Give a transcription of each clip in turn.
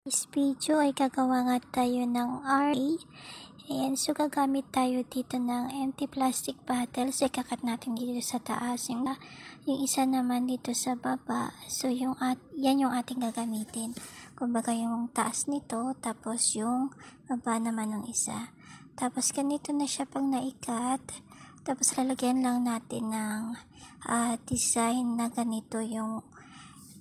This video ay gagawa nga tayo ng RA. Ayan, so gagamit tayo dito ng empty plastic bottles. Ikakat natin dito sa taas. Yung isa naman dito sa baba. So yan yung ating gagamitin. Kumbaga yung taas nito, tapos yung baba naman ng isa. Tapos ganito na siya pag naikat. Tapos lalagyan lang natin ng design na ganito yung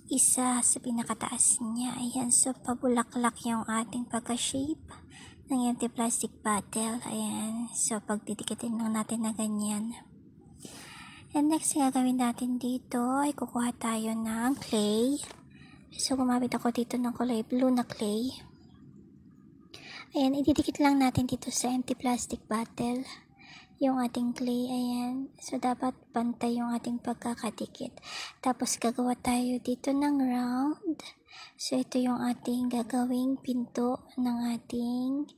isa sa pinakataas niya. Ayan, so pabulaklak yung ating pagka-shape ng empty plastic bottle. Ayan, so pagdidikitin lang natin na ganyan. And next, gagawin natin dito ay kukuha tayo ng clay. So gumamit ako dito ng kulay blue na clay. Ayan, ididikit lang natin dito sa empty plastic bottle yung ating clay. Ayan, so dapat pantay yung ating pagkakadikit. Tapos gagawa tayo dito ng round. So ito yung ating gagawing pinto ng ating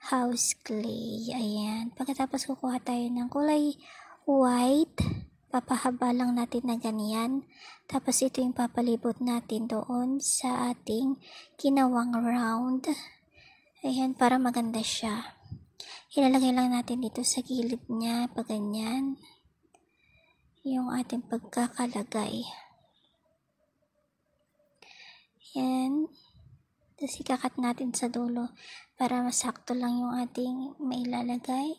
house clay. Ayan, pagkatapos kukuha tayo ng kulay white, papahaba lang natin na ganyan. Tapos ito yung papalibot natin doon sa ating ginawang round. Ayan, para maganda siya. Ilalagay lang natin dito sa gilid niya, pag ganyan, yung ating pagkakalagay. Yan. Tapos ikakat natin sa dulo para masakto lang yung ating mailalagay.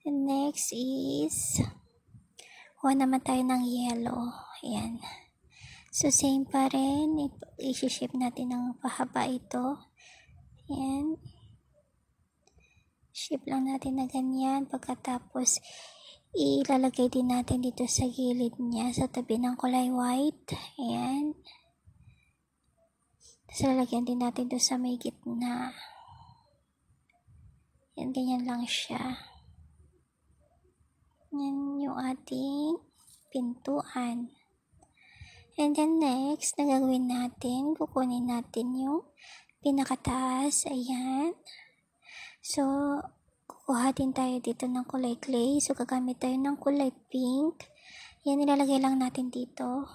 And next is, kuha naman tayo ng yellow. Ayan. So same pa rin, i-shape natin ng pahaba ito. Ayan. Shape lang natin na ganyan. Pagkatapos, ilalagay din natin dito sa gilid niya, sa tabi ng kulay white. Ayan. Tapos lalagyan din natin doon sa may gitna. Ayan, ganyan lang siya. Yan yung ating pintuan. And then next, na gagawin natin, kukunin natin yung pinakataas. Ayan. So, kukuha din tayo dito ng kulay clay. So, gagamit tayo ng kulay pink. Yan, nilalagay lang natin dito.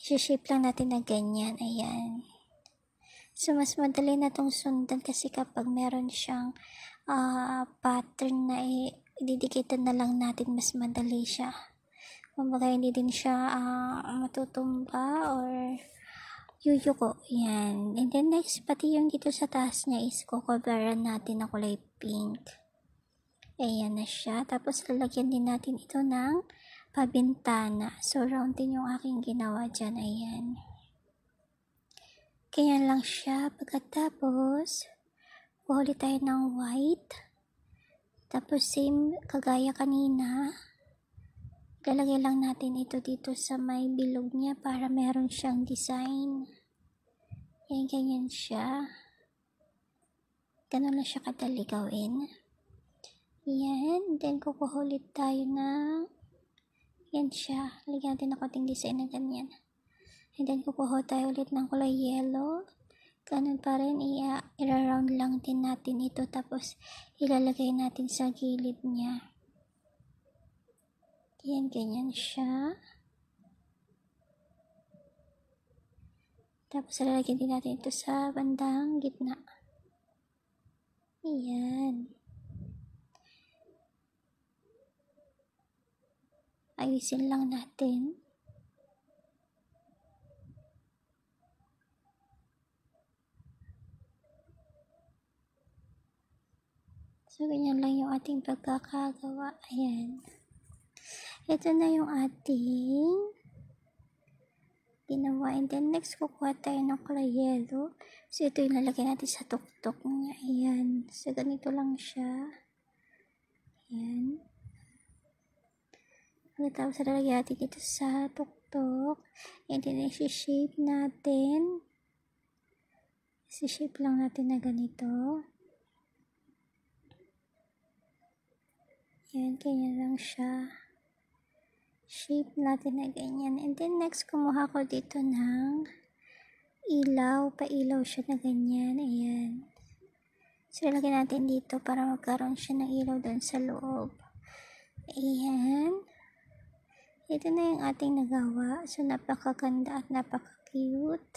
I-shape lang natin na ganyan. Ayan. So, mas madali na itong sundan kasi kapag meron siyang pattern na ididikitan na lang natin, mas madali siya. Kumbaga, hindi din siya matutumba or yuyuko. Yan. And then next, pati yung dito sa taas niya is kukoveran natin ng kulay pink. Ayan na siya. Tapos lalagyan din natin ito ng pabintana. So round din yung aking ginawa dyan. Ayan. Ganyan lang siya. Pagkatapos, kuhuli tayo ng white. Tapos same kagaya kanina. Lalagay lang natin ito dito sa may bilog niya para meron siyang design. Yan, ganyan siya. Ganun lang siya kadali gawin. Yan. Then, kukuha ulit tayo na yan siya. Lagyan natin ng konting design na ganyan. And then, kukuha tayo ulit ng kulay yellow. Ganun pa rin. I-round lang din natin ito. Tapos, ilalagay natin sa gilid niya. Yan, ganyan siya. Tapos, lalagyan din natin ito sa bandang gitna. Yan. Ayusin lang natin. So, ganyan lang yung ating pagkakagawa. Ayan. Ito na yung ating ginawa. And then next, kukuha tayo ng kulay yellow. So, ito yung lalagay natin sa tuktok niya. Ayan. So, ganito lang siya. Ayan. Tapos, lalagay natin dito sa tuktok. And then, isi-shape natin. Isi-shape lang natin na ganito. Ayan, ganyan lang siya. Shape natin na ganyan. And then next, kumuha ko dito ng ilaw. Pailaw siya na ganyan. Ayan. So, ilagay natin dito para magkaroon siya ng ilaw doon sa loob. Ayan. Ito na yung ating nagawa. So, napakaganda at napaka-cute.